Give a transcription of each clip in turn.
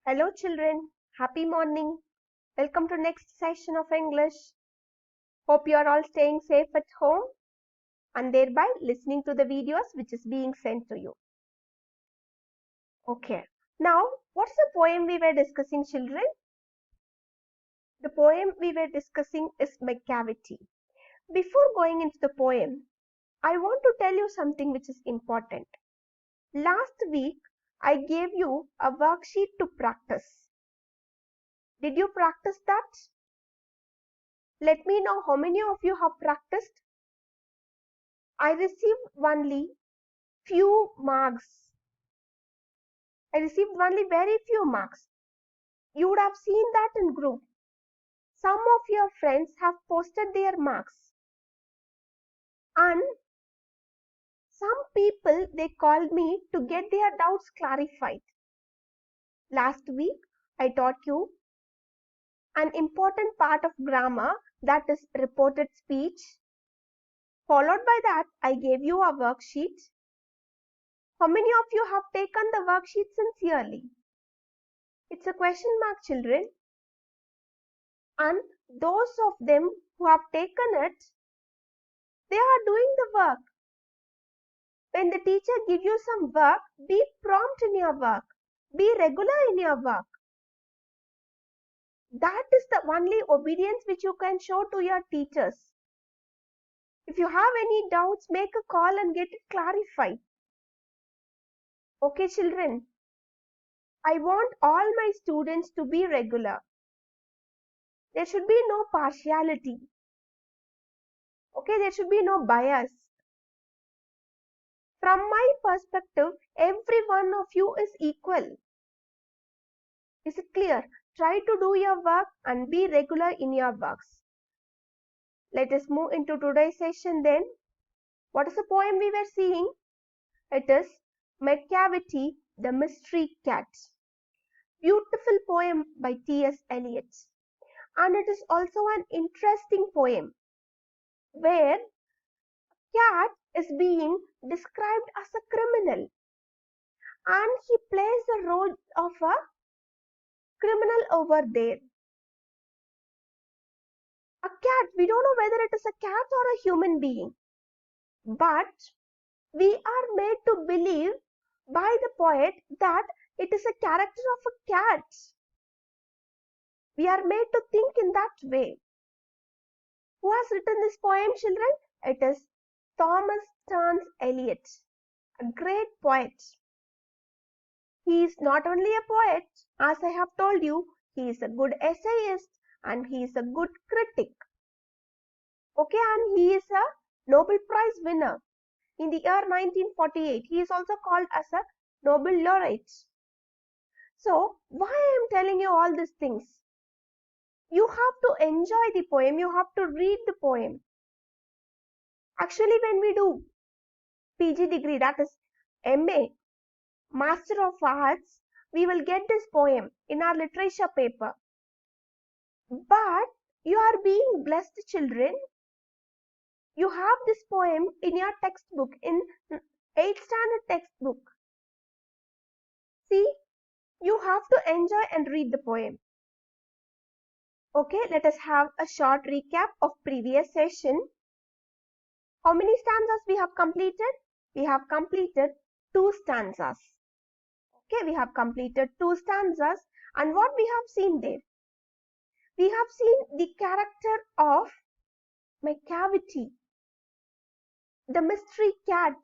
Hello children, happy morning. Welcome to next session of English. Hope you are all staying safe at home and thereby listening to the videos which is being sent to you. Okay. Now, what's the poem we were discussing, children? The poem we were discussing is Macavity. Before going into the poem, I want to tell you something which is important. Last week, I gave you a worksheet to practice. Did you practice that? Let me know how many of you have practiced. I received only few marks. I received only very few marks. You would have seen that in group. Some of your friends have posted their marks. And some people, they called me to get their doubts clarified. Last week, I taught you an important part of grammar, that is reported speech. Followed by that, I gave you a worksheet. How many of you have taken the worksheet sincerely? It's a question mark, children. And those of them who have taken it, they are doing the work. When the teacher gives you some work, be prompt in your work. Be regular in your work. That is the only obedience which you can show to your teachers. If you have any doubts, make a call and get it clarified. Okay, children. I want all my students to be regular. There should be no partiality. Okay, there should be no bias. From my perspective, every one of you is equal. Is it clear? Try to do your work and be regular in your works. Let us move into today's session then. What is the poem we were seeing? It is Macavity, the Mystery Cat. Beautiful poem by T.S. Eliot. And it is also an interesting poem where cat is being described as a criminal. And he plays the role of a criminal over there. A cat, we don't know whether it is a cat or a human being, but we are made to believe by the poet that it is a character of a cat. We are made to think in that way. Who has written this poem, children? It is Thomas Stearns Eliot, a great poet. He is not only a poet, as I have told you, he is a good essayist and he is a good critic. Okay, and he is a Nobel Prize winner in the year 1948. He is also called as a Nobel laureate. So, why I am telling you all these things? You have to enjoy the poem, you have to read the poem. Actually, when we do PG degree, that is MA, Master of Arts, we will get this poem in our literature paper. But you are being blessed, children. You have this poem in your textbook, in 8th standard textbook. See, you have to enjoy and read the poem. Okay, let us have a short recap of previous session. How many stanzas we have completed? We have completed 2 stanzas. Okay, we have completed 2 stanzas. And what we have seen there? We have seen the character of Macavity, the mystery cat.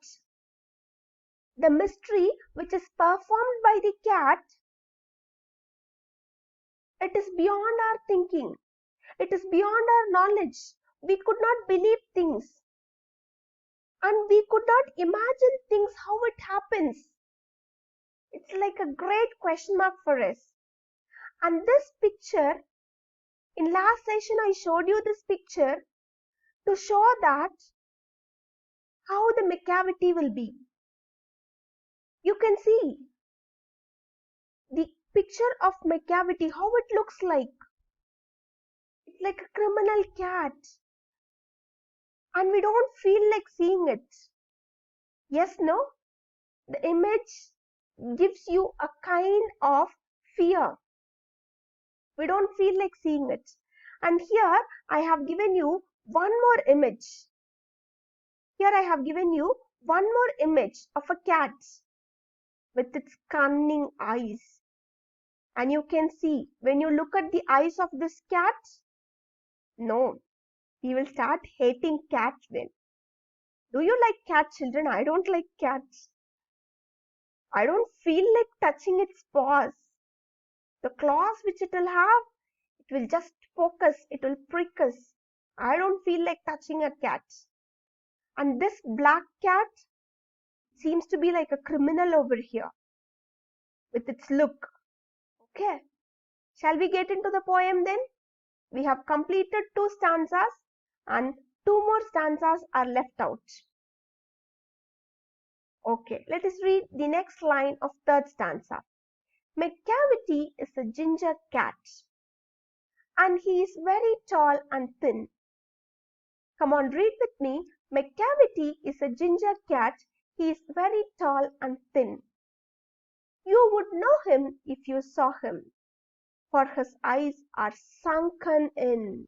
The mystery which is performed by the cat, it is beyond our thinking. It is beyond our knowledge. We could not believe things. And we could not imagine things, how it happens. It's like a great question mark for us. And this picture, in last session I showed you this picture to show that how the Macavity will be. You can see the picture of Macavity, how it looks like. It's like a criminal cat. And we don't feel like seeing it. Yes, no? The image gives you a kind of fear. We don't feel like seeing it. And here I have given you one more image. Here I have given you one more image of a cat with its cunning eyes. And you can see when you look at the eyes of this cat, no, he will start hating cats then. Do you like cat, children? I don't like cats. I don't feel like touching its paws. The claws which it will have, it will just poke us, it will prick us. I don't feel like touching a cat. And this black cat seems to be like a criminal over here with its look. Okay. Shall we get into the poem then? We have completed 2 stanzas and 2 more stanzas are left out. Okay, let us read the next line of 3rd stanza. McCavity is a ginger cat and he is very tall and thin. Come on, read with me. McCavity is a ginger cat. He is very tall and thin. You would know him if you saw him, for his eyes are sunken in.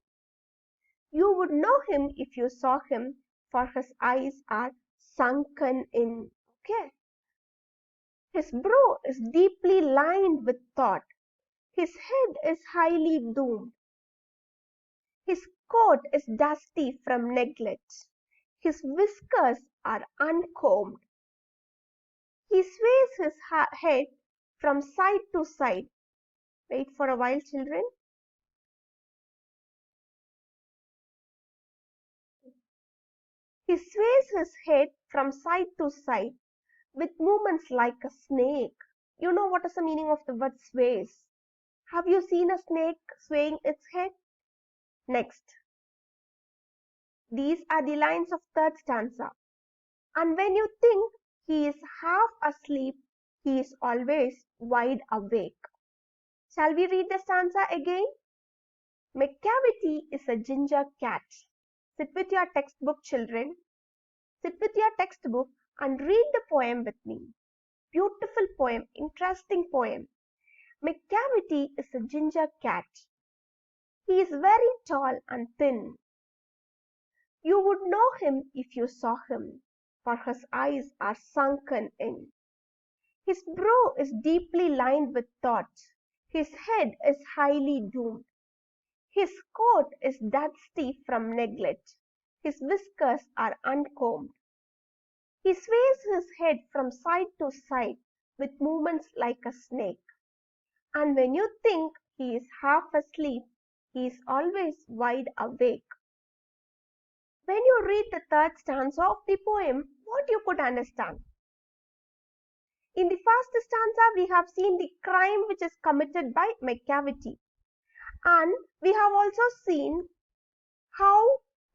You would know him if you saw him, for his eyes are sunken in. Okay. His brow is deeply lined with thought. His head is highly doomed. His coat is dusty from neglect. His whiskers are uncombed. He sways his head from side to side. Wait for a while, children. He sways his head from side to side with movements like a snake. You know what is the meaning of the word sways? Have you seen a snake swaying its head? Next. These are the lines of 3rd stanza. And when you think he is half asleep, he is always wide awake. Shall we read the stanza again? McCavity is a ginger cat. Sit with your textbook, children. Sit with your textbook and read the poem with me. Beautiful poem, interesting poem. McCavity is a ginger cat. He is very tall and thin. You would know him if you saw him, for his eyes are sunken in. His brow is deeply lined with thought. His head is highly doomed. His coat is dusty from neglect. His whiskers are uncombed. He sways his head from side to side with movements like a snake. And when you think he is half asleep, he is always wide awake. When you read the 3rd stanza of the poem, what you could understand? In the first stanza, we have seen the crime which is committed by McCavity. And we have also seen how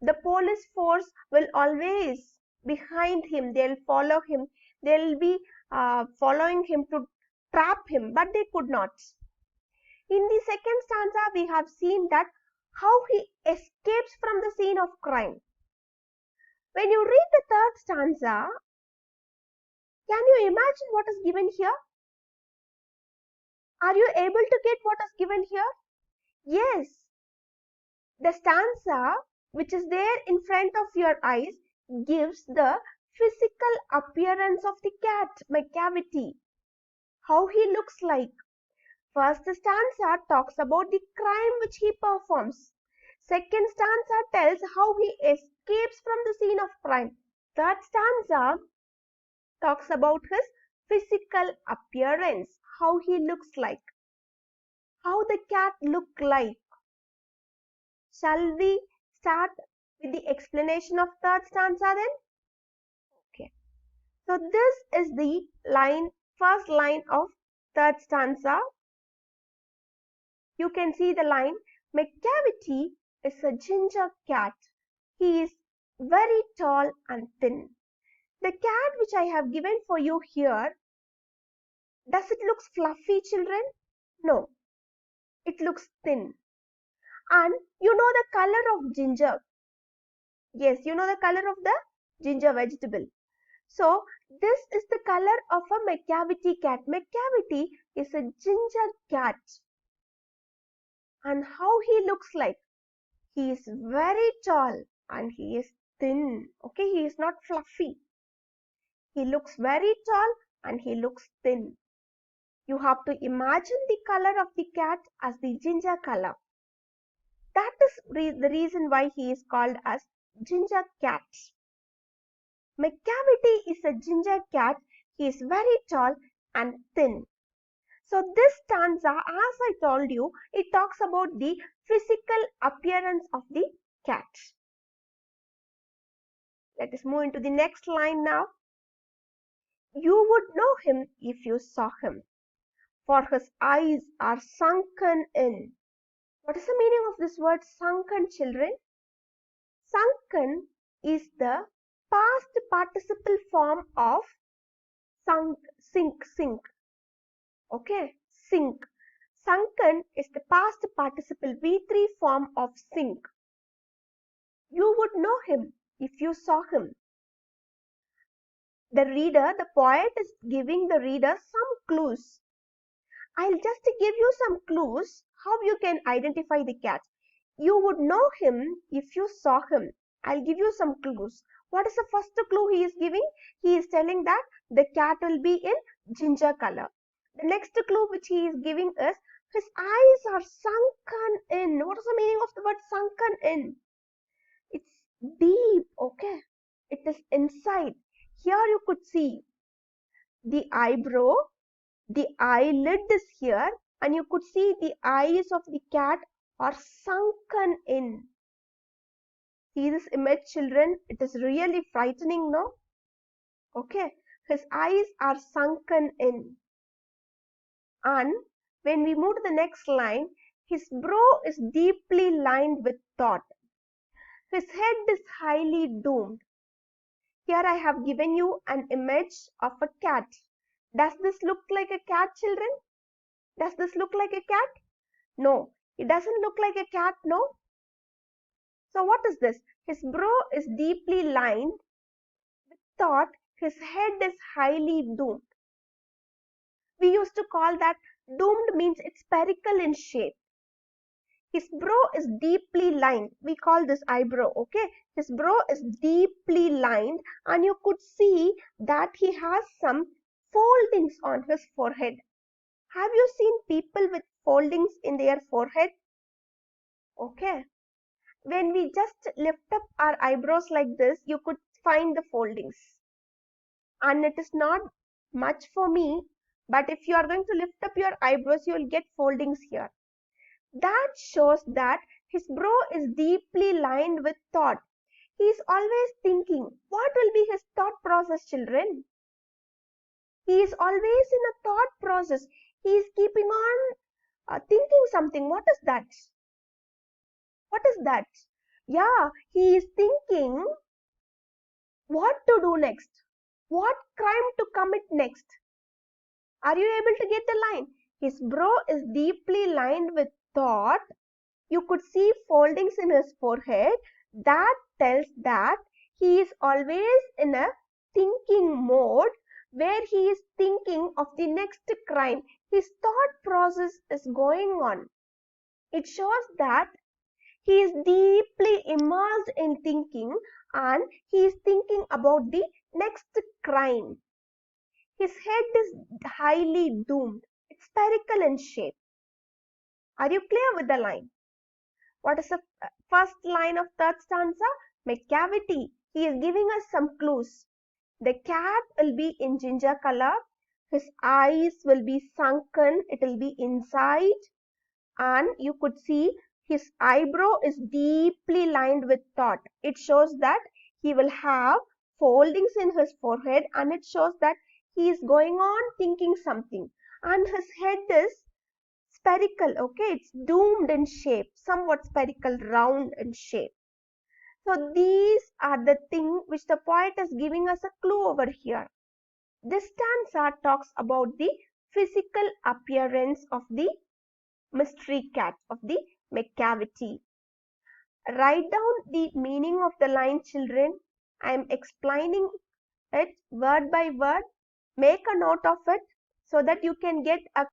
the police force will always behind him. They'll follow him. They'll be following him to trap him, but they could not. In the 2nd stanza, we have seen that how he escapes from the scene of crime. When you read the 3rd stanza, can you imagine what is given here? Are you able to get what is given here? Yes. The stanza which is there in front of your eyes gives the physical appearance of the cat, McCavity. How he looks like. First stanza talks about the crime which he performs. 2nd stanza tells how he escapes from the scene of crime. 3rd stanza talks about his physical appearance, how he looks like, how the cat looked like. Shall we start with the explanation of 3rd stanza then? Okay. So this is the first line of 3rd stanza. You can see the line, McCavity is a ginger cat. He is very tall and thin. The cat which I have given for you here, does it look fluffy, children? No, it looks thin. And you know the color of ginger. Yes, you know the color of the ginger vegetable. So this is the color of a McCavity cat. McCavity is a ginger cat. And how he looks like? He is very tall and he is thin. Okay, he is not fluffy. He looks very tall and he looks thin. You have to imagine the color of the cat as the ginger color. That is the reason why he is called as ginger cat. McCavity is a ginger cat. He is very tall and thin. So this stanza, as I told you, it talks about the physical appearance of the cat. Let us move into the next line now. You would know him if you saw him, for his eyes are sunken in. What is the meaning of this word sunken, children? Sunken is the past participle form of sunk, sink. Okay, sink. Sunken is the past participle V3 form of sink. You would know him if you saw him. The poet is giving the reader some clues. I'll just give you some clues how you can identify the cat. You would know him if you saw him. I'll give you some clues. What is the first clue he is giving? He is telling that the cat will be in ginger color. The next clue which he is giving is his eyes are sunken in. What is the meaning of the word sunken in? It's deep, okay? It is inside. Here you could see the eyebrow, the eyelid is here, and you could see the eyes of the cat are sunken in. See this image, children? It is really frightening, no? Okay, his eyes are sunken in. And when we move to the next line, his brow is deeply lined with thought. His head is highly doomed. Here I have given you an image of a cat. Does this look like a cat, children? Does this look like a cat? No, it doesn't look like a cat, no? So what is this? His brow is deeply lined with thought. His head is highly doomed. We used to call that doomed means it's spherical in shape. His brow is deeply lined. We call this eyebrow, okay? His brow is deeply lined and you could see that he has some foldings on his forehead. Have you seen people with foldings in their forehead? Okay. When we just lift up our eyebrows like this, you could find the foldings. And it is not much for me, but if you are going to lift up your eyebrows, you will get foldings here. That shows that his brow is deeply lined with thought. He is always thinking. What will be his thought process, children? He is always in a thought process. He is keeping on thinking something. What is that? What is that? Yeah, he is thinking what to do next. What crime to commit next. Are you able to get the line? His brow is deeply lined with thought. You could see foldings in his forehead. That tells that he is always in a thinking mode where he is thinking of the next crime. His thought process is going on. It shows that he is deeply immersed in thinking and he is thinking about the next crime. His head is highly doomed. It's spherical in shape. Are you clear with the line? What is the first line of third stanza? McCavity. He is giving us some clues. The cat will be in ginger color. His eyes will be sunken. It will be inside. And you could see his eyebrow is deeply lined with thought. It shows that he will have foldings in his forehead and it shows that he is going on thinking something. And his head is spherical, okay? It's doomed in shape, somewhat spherical, round in shape. So these are the things which the poet is giving us a clue over here. This stanza talks about the physical appearance of the mystery cat, of the McCavity. Write down the meaning of the line, children. I am explaining it word by word. Make a note of it so that you can get a